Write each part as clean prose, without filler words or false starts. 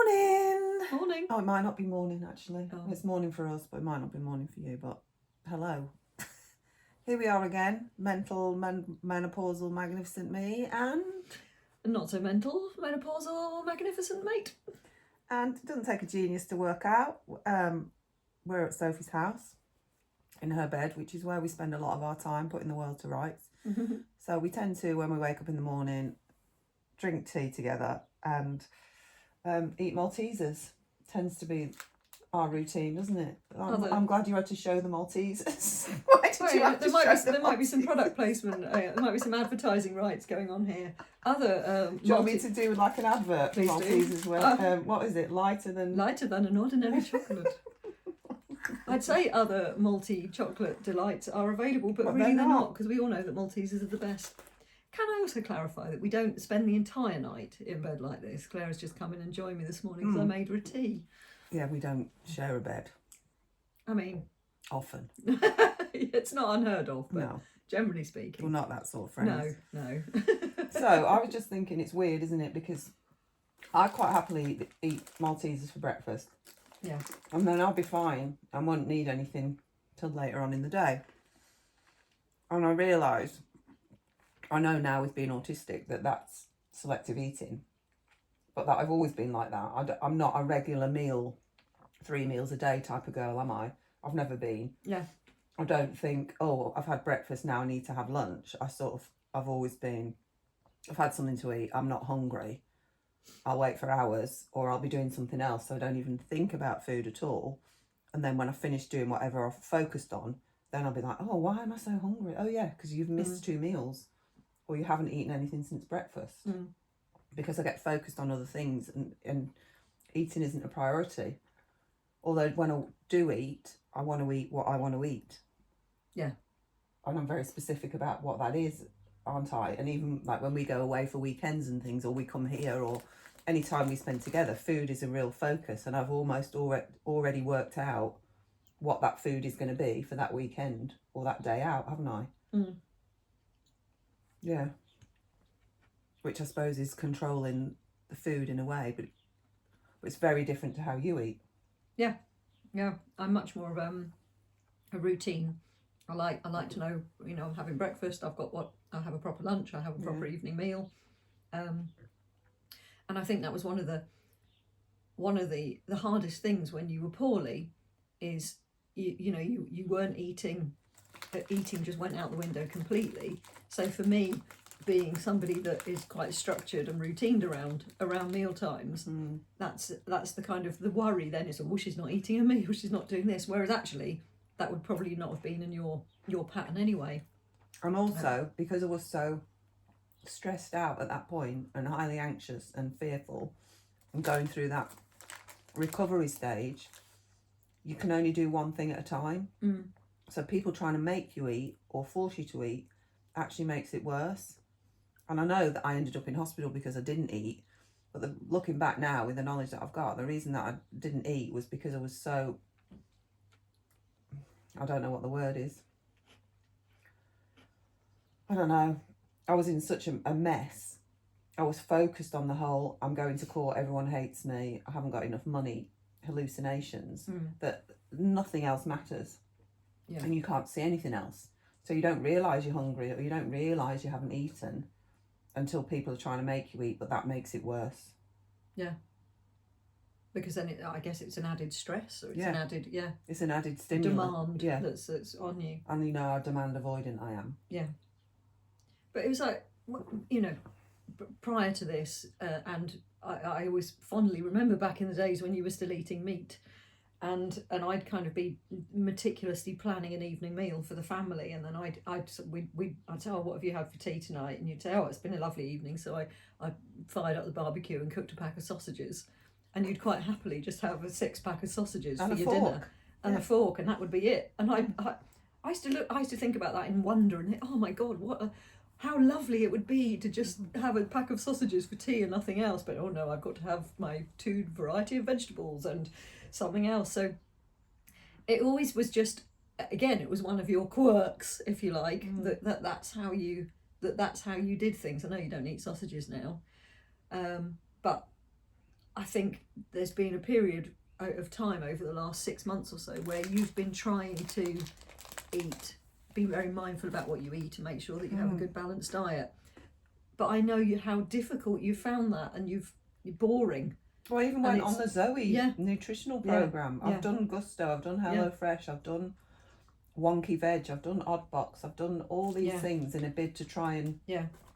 Morning! Morning. Oh, it might not be morning actually. Oh. It's morning for us, but it might not be morning for you. But hello. Here we are again. Mental, menopausal, magnificent me and... Not so mental, menopausal, magnificent mate. And it doesn't take a genius to work out. We're at Sophie's house in her bed, which is where we spend a lot of our time putting the world to rights. So we tend to, when we wake up in the morning, drink tea together and eat Maltesers. Tends to be our routine, doesn't it? I'm glad you had to show the Maltesers. Why did you have to show them? There might be some product placement. There might be some advertising rights going on here. Do you want me to do like an advert for Maltesers? Where, what is it? Lighter than an ordinary chocolate. I'd say other malty chocolate delights are available, but really they're not, because we all know that Maltesers are the best. Can I also clarify that we don't spend the entire night in bed like this? Claire has just come in and joined me this morning because I made her a tea. Yeah, we don't share a bed. I mean... Often. It's not unheard of, but no. Generally speaking. We're not that sort of friends. No. So, I was just thinking it's weird, isn't it? Because I quite happily eat Maltesers for breakfast. Yeah. And then I'll be fine. I won't need anything till later on in the day. And I realised... I know now with being autistic that that's selective eating, but that I've always been like that. I'm not a regular meal, 3 meals a day type of girl, am I? I've never been. Yeah. I don't think, oh, I've had breakfast, now I need to have lunch. I've always been, I've had something to eat, I'm not hungry. I'll wait for hours or I'll be doing something else, so I don't even think about food at all. And then when I finish doing whatever I've focused on, then I'll be like, oh, why am I so hungry? Oh yeah, because you've missed 2 meals. Or you haven't eaten anything since breakfast. Because I get focused on other things and eating isn't a priority. Although when I do eat, I want to eat what I want to eat. Yeah. And I'm very specific about what that is, aren't I? And even like when we go away for weekends and things, or we come here, or any time we spend together, food is a real focus. And I've almost already worked out what that food is going to be for that weekend or that day out, haven't I? Yeah. Which I suppose is controlling the food in a way, but it's very different to how you eat. Yeah. I'm much more of a routine. I like to know, I'm having breakfast. I have a proper lunch. I have a proper evening meal, and I think that was one of the hardest things when you were poorly, is you weren't eating. Eating just went out the window completely. So for me, being somebody that is quite structured and routined around meal times, that's the kind of the worry then is, oh, she's not eating a meal, she's not doing this. Whereas actually, that would probably not have been in your pattern anyway. And also, because I was so stressed out at that point and highly anxious and fearful and going through that recovery stage, you can only do one thing at a time. So people trying to make you eat or force you to eat actually makes it worse. And I know that I ended up in hospital because I didn't eat. But looking back now with the knowledge that I've got, the reason that I didn't eat was because I was so... I don't know what the word is. I don't know. I was in such a mess. I was focused on the whole, I'm going to court, everyone hates me, I haven't got enough money, hallucinations, that nothing else matters. Yeah. And you can't see anything else. So you don't realise you're hungry, or you don't realise you haven't eaten until people are trying to make you eat, but that makes it worse. Yeah. Because then I guess it's an added stress, or it's an added, it's an added stimulant. Demand that's on you. And you know how demand avoidant I am. Yeah. But it was like, prior to this, and I always fondly remember back in the days when you were still eating meat, and I'd kind of be meticulously planning an evening meal for the family, and then I'd say, oh, what have you had for tea tonight? And you'd say, oh, it's been a lovely evening. So I fired up the barbecue and cooked a pack of sausages, and you'd quite happily just have a 6-pack of sausages and for your dinner and a fork, and that would be it. And I used to think about that in wonder and think, oh my God, how lovely it would be to just have a pack of sausages for tea and nothing else. But oh no, I've got to have my 2 variety of vegetables and something else. So it always was just, again, it was one of your quirks, if you like, that's how you did things. I know you don't eat sausages now, but I think there's been a period of time over the last 6 months or so where you've been trying to be very mindful about what you eat and make sure that you have a good balanced diet. But I know how difficult you found that, and you're boring. Well, I even went on the Zoe nutritional program. Yeah. I've done Gusto, I've done HelloFresh, I've done Wonky Veg, I've done Oddbox, I've done all these things in a bid to try and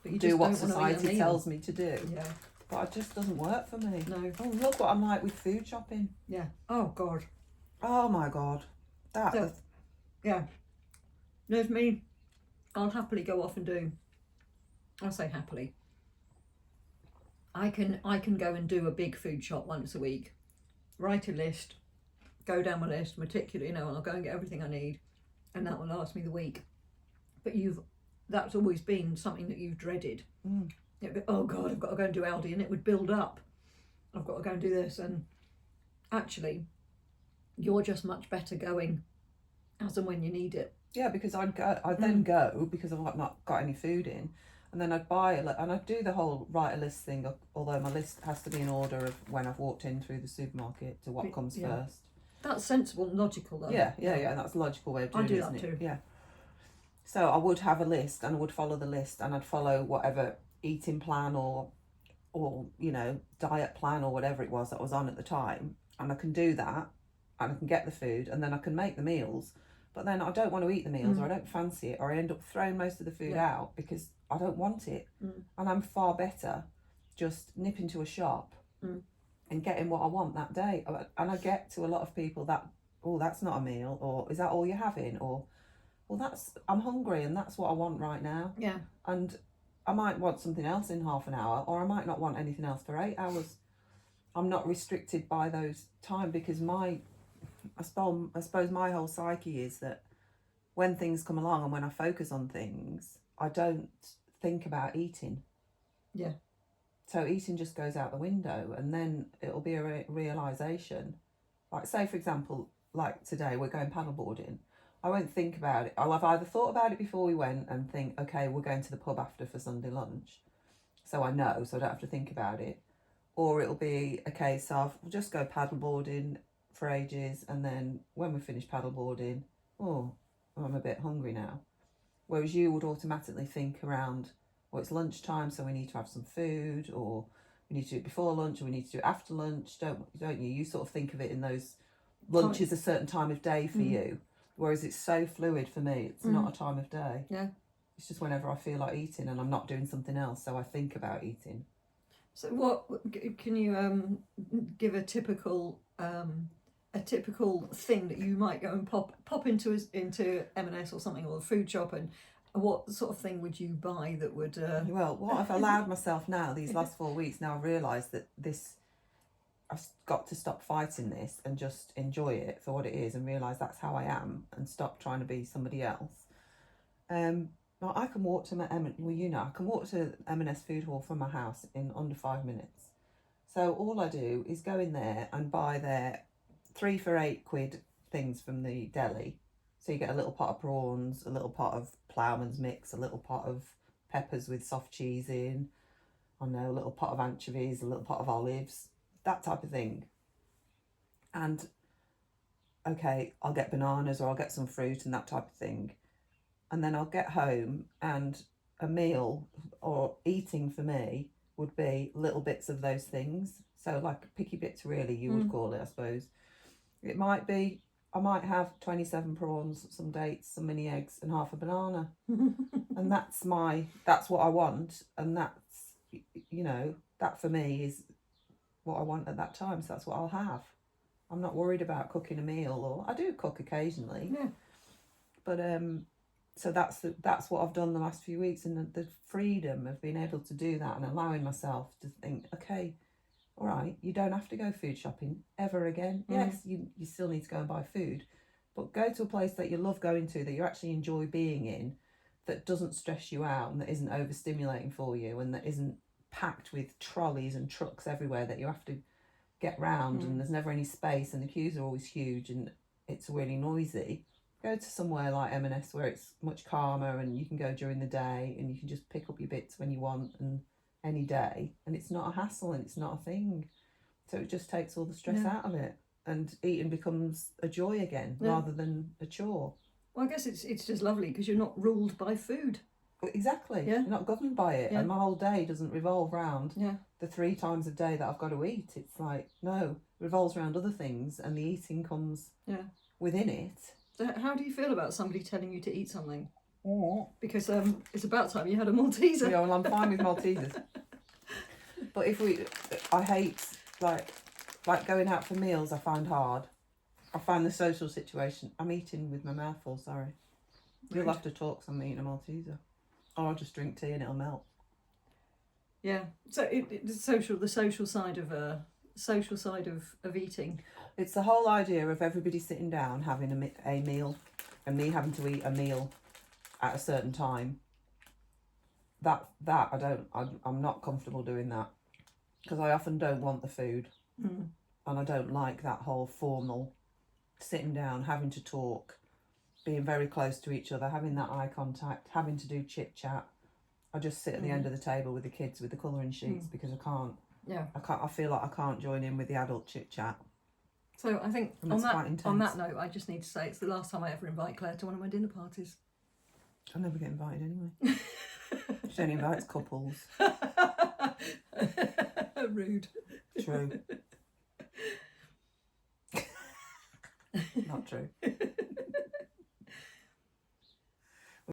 but you do just what don't wanna eat a society meal. tells me to do. Yeah. But it just doesn't work for me. No. Oh, look what I'm like with food shopping. Yeah. Oh God. Oh my God. Yeah. There's me. I'll happily go off and do. I say happily. I can go and do a big food shop once a week. Write a list. Go down my list meticulously, and I'll go and get everything I need, and that will last me the week. But that's always been something that you've dreaded. It'd be, oh God, I've got to go and do Aldi, and it would build up. I've got to go and do this, and actually, you're just much better going as and when you need it. Yeah, because I'd then go because I've not got any food in, and then I'd buy it, and I'd do the whole write a list thing. Although my list has to be in order of when I've walked in through the supermarket to what comes first. That's sensible and logical, though. Yeah, and that's a logical way of doing it, isn't it? Too. Yeah. So I would have a list, and I would follow the list, and I'd follow whatever eating plan or diet plan or whatever it was that was on at the time, and I can do that, and I can get the food, and then I can make the meals. But then I don't want to eat the meals, or I don't fancy it, or I end up throwing most of the food out because I don't want it. And I'm far better just nipping to a shop and getting what I want that day. And I get to a lot of people that, oh, that's not a meal, or is that all you're having? Or, well, I'm hungry and that's what I want right now. Yeah. And I might want something else in half an hour, or I might not want anything else for 8 hours. I'm not restricted by those time because I suppose my whole psyche is that when things come along and when I focus on things, I don't think about eating. Yeah. So eating just goes out the window, and then it'll be a realisation. Like, say, for example, like today we're going paddleboarding. I won't think about it. I'll have either thought about it before we went and think, okay, we're going to the pub after for Sunday lunch. So I know, so I don't have to think about it. Or it'll be a case of, we'll just go paddleboarding for ages, and then when we finish paddleboarding, oh, I'm a bit hungry now. Whereas you would automatically think around, well, it's lunchtime, so we need to have some food, or we need to do it before lunch, or we need to do it after lunch, don't you? You sort of think of it in those, lunch is a certain time of day for you, whereas it's so fluid for me. It's not a time of day. Yeah. It's just whenever I feel like eating and I'm not doing something else, so I think about eating. So what can you give a typical thing that you might go and pop into M&S or something, or a food shop, and what sort of thing would you buy that would Well, what I've allowed myself now these last 4 weeks, now I've realised that I've got to stop fighting this and just enjoy it for what it is, and realise that's how I am, and stop trying to be somebody else. Well, I can walk to I can walk to M&S food hall from my house in under 5 minutes. So all I do is go in there and buy their 3 for £8 things from the deli. So you get a little pot of prawns, a little pot of ploughman's mix, a little pot of peppers with soft cheese in, a little pot of anchovies, a little pot of olives, that type of thing. And okay, I'll get bananas, or I'll get some fruit and that type of thing. And then I'll get home, and a meal or eating for me would be little bits of those things. So like picky bits, really, you would call it, I suppose. It might be, I might have 27 prawns, some dates, some mini eggs, and half a banana. And that's what I want. And that's, that for me is what I want at that time. So that's what I'll have. I'm not worried about cooking a meal, or I do cook occasionally. Yeah. But, so that's what I've done the last few weeks, and the freedom of being able to do that and allowing myself to think, okay, all right, you don't have to go food shopping ever again. Yes, you still need to go and buy food, but go to a place that you love going to, that you actually enjoy being in, that doesn't stress you out and that isn't overstimulating for you, and that isn't packed with trolleys and trucks everywhere that you have to get round, and there's never any space, and the queues are always huge, and it's really noisy. Go to somewhere like M&S where it's much calmer, and you can go during the day, and you can just pick up your bits when you want, and any day, and it's not a hassle, and it's not a thing. So it just takes all the stress out of it, and eating becomes a joy again rather than a chore. Well, I guess it's just lovely because you're not ruled by food. Exactly. Yeah. You're not governed by it, and my whole day doesn't revolve around the 3 times a day that I've got to eat. It's like, no, it revolves around other things, and the eating comes within it. So how do you feel about somebody telling you to eat something? Oh. Because it's about time you had a Malteser. Yeah, well, I'm fine with Maltesers. But I hate, like going out for meals, I find hard. I find the social situation. I'm eating with my mouth full, sorry. You'll have to talk because I'm eating a Malteser. Or I'll just drink tea and it'll melt. Yeah. So the social side of eating. It's the whole idea of everybody sitting down having a meal, and me having to eat a meal at a certain time. I'm not comfortable doing that, because I often don't want the food, and I don't like that whole formal sitting down, having to talk, being very close to each other, having that eye contact, having to do chit chat. I just sit at the end of the table with the kids with the colouring sheets because I can't. Yeah. I feel like I can't join in with the adult chit chat. So I think on that note, I just need to say it's the last time I ever invite Claire to one of my dinner parties. I never get invited anyway. She only invites couples. Rude. True.